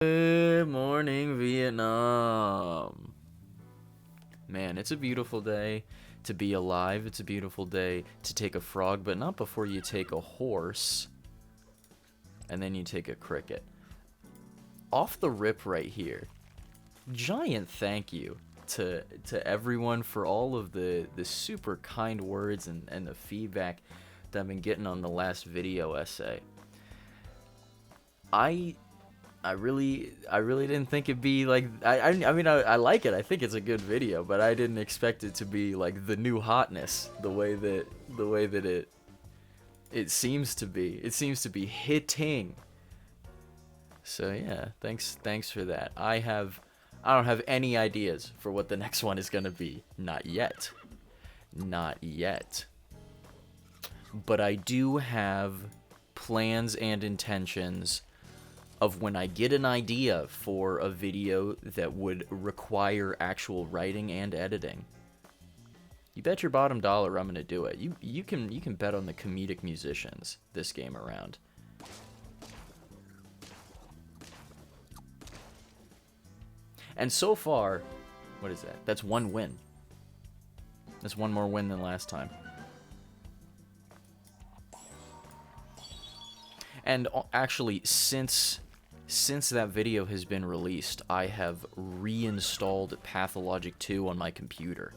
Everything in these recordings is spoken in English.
Good morning, Vietnam. Man, it's a beautiful day to be alive. It's a beautiful day to take a frog, but not before you take a horse. And then you take a cricket. Off the rip right here. Giant thank you to everyone for all of the super kind words and the feedback that I've been getting on the last video essay. I really didn't think it'd be like I mean I like it. I think it's a good video, but I didn't expect it to be like the new hotness the way that it seems to be. It seems to be hitting. So yeah, thanks for that. I don't have any ideas for what the next one is going to be. Not yet. Not yet. But I do have plans and intentions of when I get an idea for a video that would require actual writing and editing. You bet your bottom dollar I'm gonna do it. You can bet on the comedic musicians this game around. And so far, what is that? That's one win. That's one more win than last time. And actually, since that video has been released, I have reinstalled Pathologic 2 on my computer.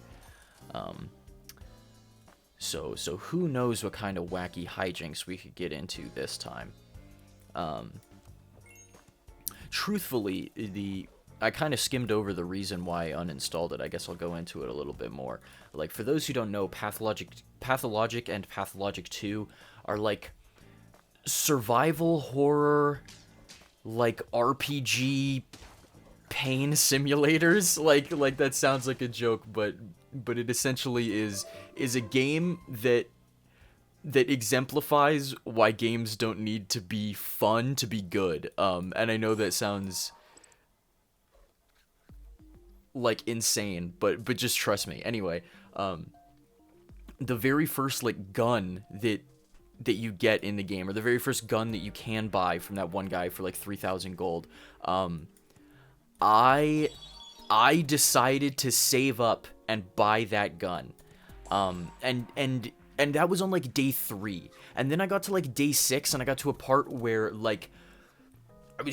So who knows what kind of wacky hijinks we could get into this time. Truthfully, I kind of skimmed over the reason why I uninstalled it. I guess I'll go into it a little bit more. Like, for those who don't know, Pathologic and Pathologic 2 are like survival horror, like RPG pain simulators. Like that sounds like a joke, but it essentially is a game that exemplifies why games don't need to be fun to be good. And I know that sounds like insane, but just trust me. Anyway, the very first like gun that you get in the game, or the very first gun that you can buy from that one guy for like 3,000 gold, I decided to save up and buy that gun, and that was on like day 3, and then I got to like day 6, and I got to a part where like I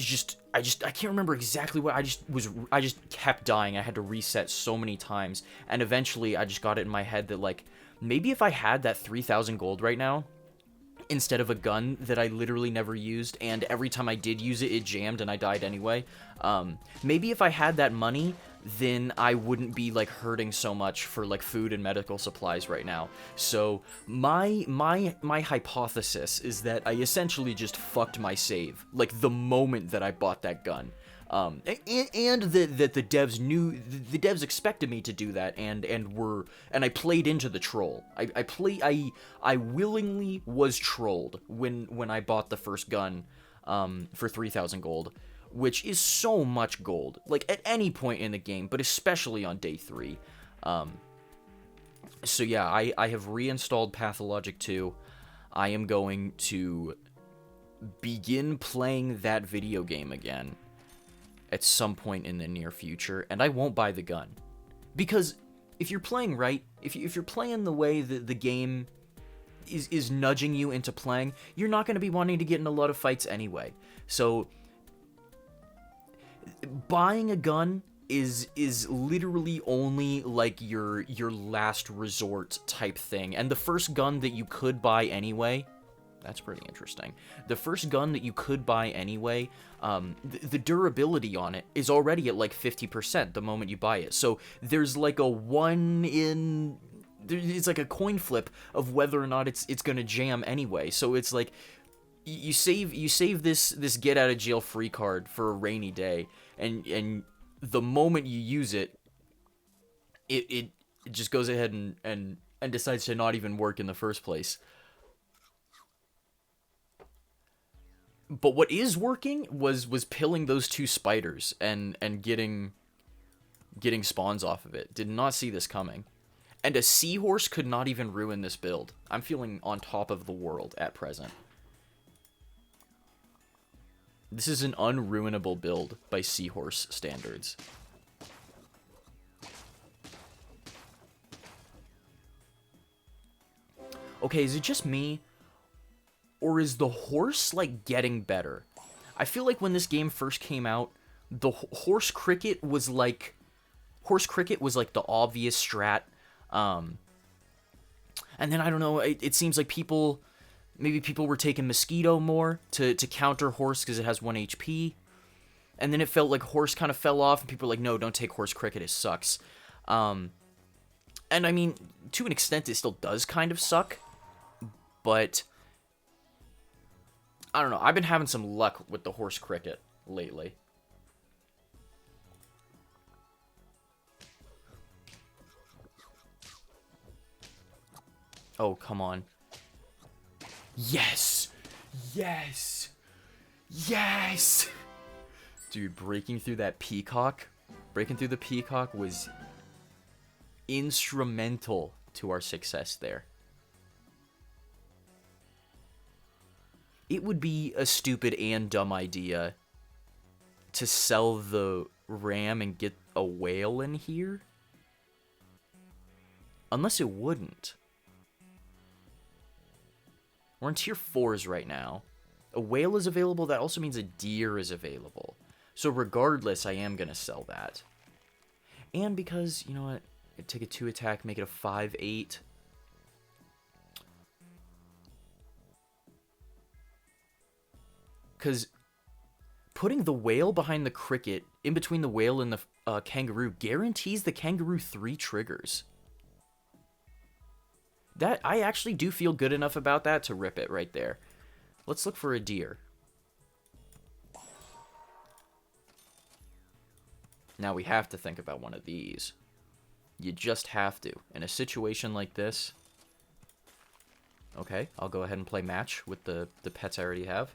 can't remember exactly what I just kept dying. I had to reset so many times, and eventually I just got it in my head that like maybe if I had that 3,000 gold right now, instead of a gun that I literally never used, and every time I did use it, it jammed and I died anyway. Maybe if I had that money, then I wouldn't be like hurting so much for like food and medical supplies right now. So my hypothesis is that I essentially just fucked my save like the moment that I bought that gun. And that the devs expected me to do that, and I played into the troll. I willingly was trolled when I bought the first gun for 3,000 gold, which is so much gold, like at any point in the game, but especially on day 3. So yeah, I have reinstalled Pathologic 2. I am going to begin playing that video game again at some point in the near future, and I won't buy the gun. Because if you're playing right, if you're playing the way that the game is nudging you into playing, you're not going to be wanting to get in a lot of fights anyway. So buying a gun is literally only like your last resort type thing. And the first gun that you could buy anyway, that's pretty interesting. The first gun that you could buy anyway, the durability on it is already at like 50% the moment you buy it. So there's like it's like a coin flip of whether or not it's gonna jam anyway. So it's like you save this get out of jail free card for a rainy day, and the moment you use it, it just goes ahead and decides to not even work in the first place. But what is working was pilling those 2 spiders and getting spawns off of it. Did not see this coming. And a seahorse could not even ruin this build. I'm feeling on top of the world at present. This is an unruinable build by Seahorse standards. Okay, is it just me? Or is the horse, like, getting better? I feel like when this game first came out, the horse cricket was like... Horse cricket was, like, the obvious strat. And then, I don't know, it seems like people... Maybe people were taking Mosquito more to counter horse because it has 1 HP. And then it felt like horse kind of fell off, and people were like, no, don't take horse cricket, it sucks. And I mean, to an extent, it still does kind of suck. But... I don't know, I've been having some luck with the horse cricket lately. Oh, come on. Yes! Yes! Yes! Dude, breaking through that peacock, breaking through the peacock was instrumental to our success there. It would be a stupid and dumb idea to sell the ram and get a whale in here. Unless it wouldn't. We're in tier 4s right now. A whale is available, that also means a deer is available. So regardless, I am going to sell that. And because, you know what, take a 2 attack, make it a 5/8. Because putting the whale behind the cricket, in between the whale and the kangaroo, guarantees the kangaroo 3 triggers. That, I actually do feel good enough about that to rip it right there. Let's look for a deer. Now we have to think about one of these. You just have to. In a situation like this... Okay, I'll go ahead and play match with the pets I already have.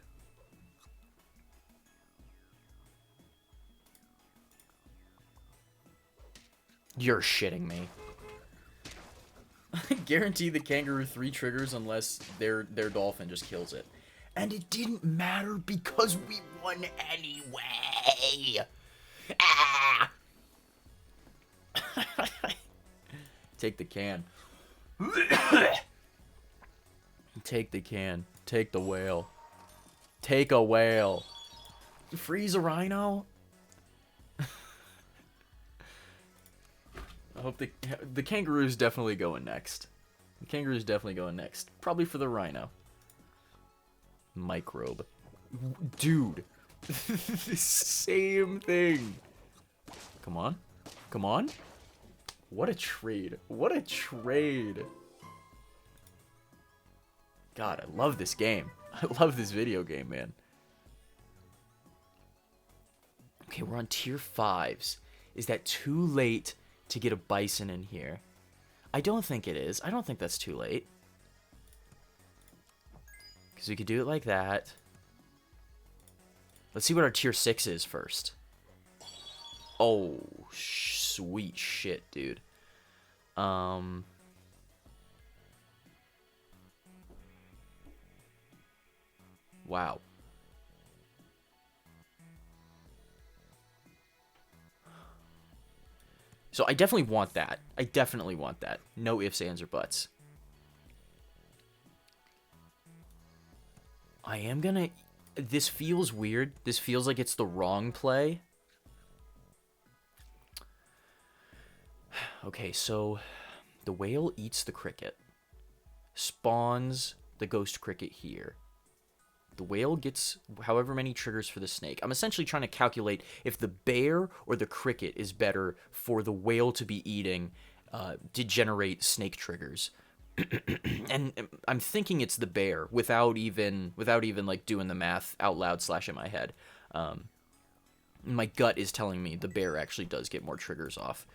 You're shitting me. I guarantee the kangaroo 3 triggers unless their dolphin just kills it. And it didn't matter because we won anyway. Ah! Take the can. Take the can. Take the whale. Take a whale. Freeze a rhino? I hope the kangaroo's definitely going next. The kangaroo's definitely going next. Probably for the rhino. Microbe. Dude. Same thing. Come on. Come on. What a trade. What a trade. God, I love this game. I love this video game, man. Okay, we're on tier 5s. Is that too late to get a bison in here? I don't think it is. I don't think that's too late. Because we could do it like that. Let's see what our tier 6 is first. Oh, sweet shit, dude. Wow. So I definitely want that. I definitely want that. No ifs, ands, or buts. I am gonna... This feels weird. This feels like it's the wrong play. Okay, so... The whale eats the cricket. Spawns the ghost cricket here. The whale gets however many triggers for the snake. I'm essentially trying to calculate if the bear or the cricket is better for the whale to be eating to generate snake triggers. And I'm thinking it's the bear without even like doing the math out loud / in my head. My gut is telling me the bear actually does get more triggers off.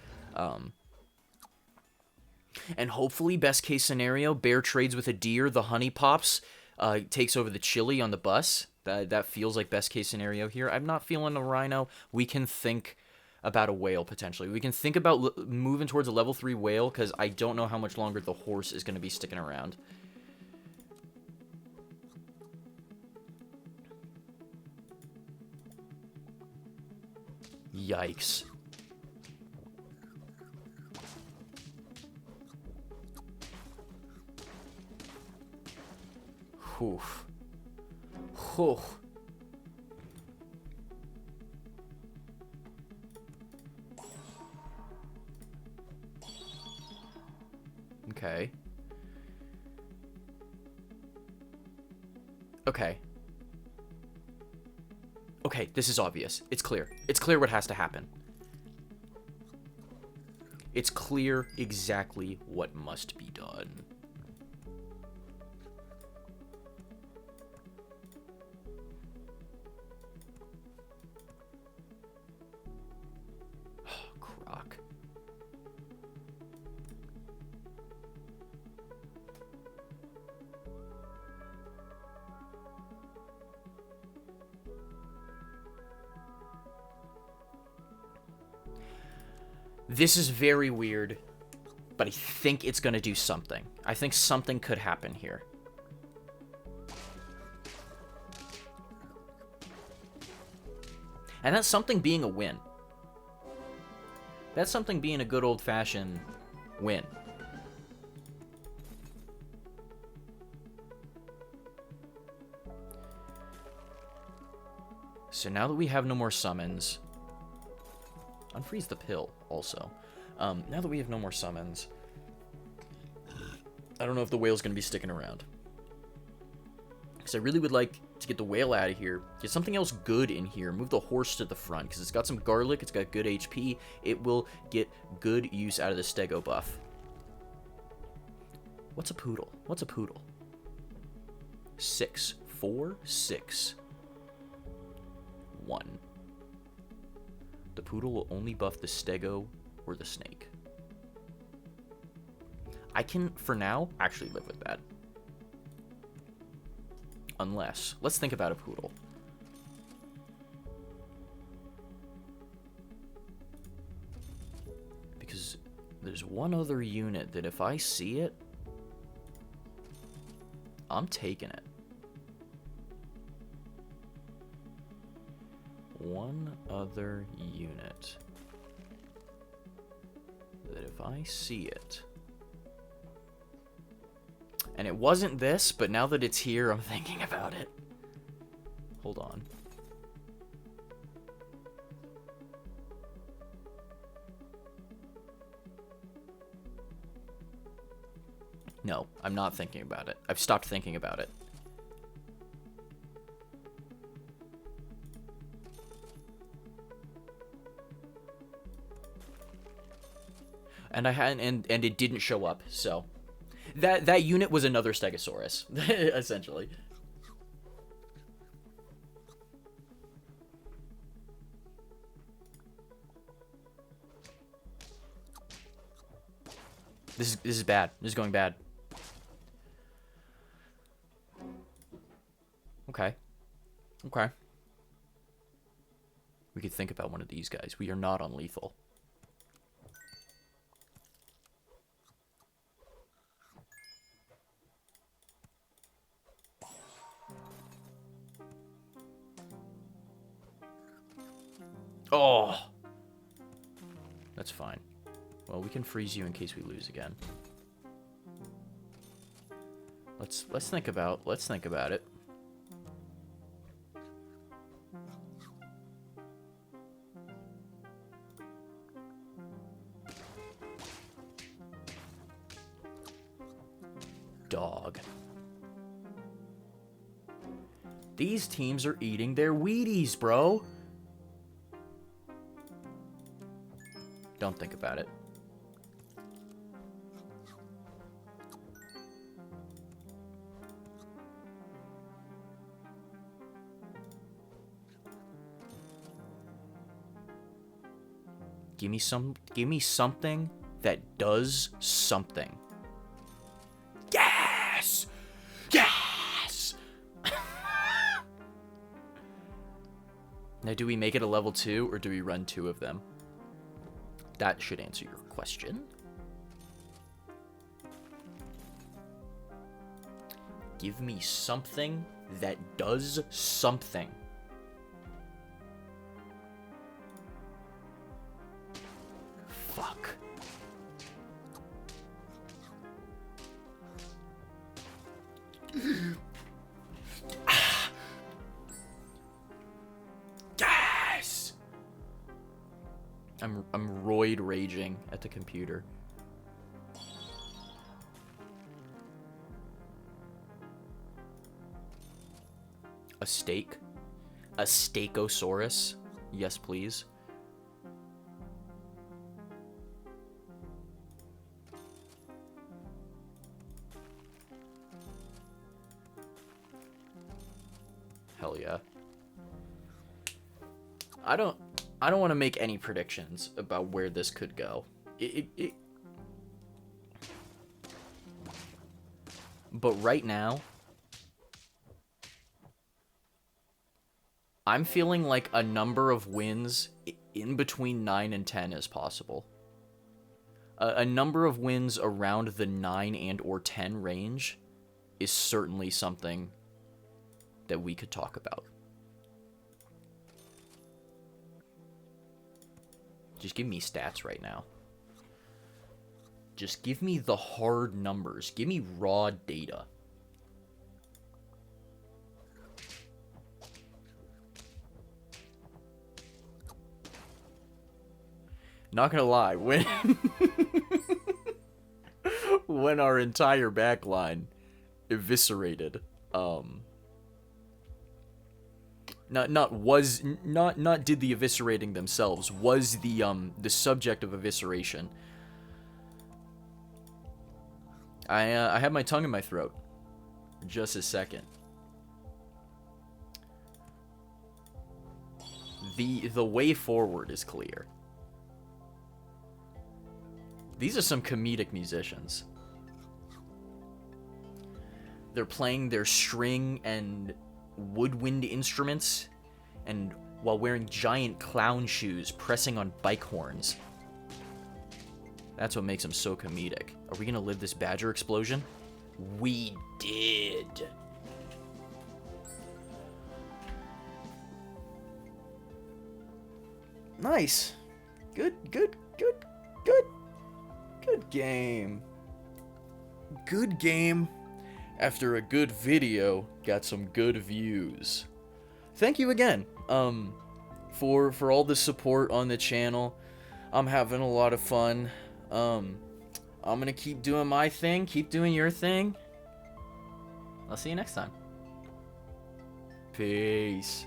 And hopefully, best case scenario, bear trades with a deer, the honey pops, takes over the chili on the bus. That feels like best case scenario here. I'm not feeling a rhino. We can think about a whale, potentially. We can think about moving towards a level 3 whale, because I don't know how much longer the horse is going to be sticking around. Yikes. Whew. Whew. Okay. Okay. Okay, this is obvious. It's clear. It's clear what has to happen. It's clear exactly what must be done. Croc. This is very weird, but I think it's going to do something. I think something could happen here. And that's something being a win. That's something being a good old-fashioned win. So now that we have no more summons... Unfreeze the pill, also. Now that we have no more summons... I don't know if the whale's going to be sticking around. Because I really would like to get the whale out of here. Get something else good in here. Move the horse to the front. Because it's got some garlic. It's got good HP. It will get good use out of the Stego buff. What's a poodle? What's a poodle? 6. 4, 6. 1. The poodle will only buff the Stego or the snake. I can, for now, actually live with that. Unless, let's think about a poodle. Because there's one other unit that if I see it, I'm taking it. One other unit that if I see it, and it wasn't this, but now that it's here, I'm thinking about it. Hold on. No, I'm not thinking about it. I've stopped thinking about it. And I hadn't, and it didn't show up, so that unit was another Stegosaurus, essentially. This is bad. This is going bad. Okay. Okay. We could think about one of these guys. We are not on lethal. Oh, that's fine. Well, we can freeze you in case we lose again. Let's think about it. Dog. These teams are eating their Wheaties, bro. Don't think about it. Give me something that does something. Yes! Yes! Now, do we make it a level 2 or do we run 2 of them? That should answer your question. Give me something that does something. I'm roid raging at the computer. A steak? A Steakosaurus? Yes, please. Hell yeah. I don't want to make any predictions about where this could go. But right now, I'm feeling like a number of wins in between 9 and 10 is possible. A number of wins around the 9 and or 10 range is certainly something that we could talk about. Just give me stats right now. Just give me the hard numbers. Give me raw data. Not gonna lie, when when our entire backline eviscerated, not did the eviscerating themselves, was the subject of evisceration. I had my tongue in my throat. Just a second. The way forward is clear. These are some comedic musicians. They're playing their string and woodwind instruments, and while wearing giant clown shoes, pressing on bike horns. That's what makes them so comedic. Are we gonna live this badger explosion? We did. Nice. Good game. Good game. After a good video, got some good views. Thank you again, for all the support on the channel. I'm having a lot of fun. I'm gonna keep doing my thing, keep doing your thing. I'll see you next time. Peace.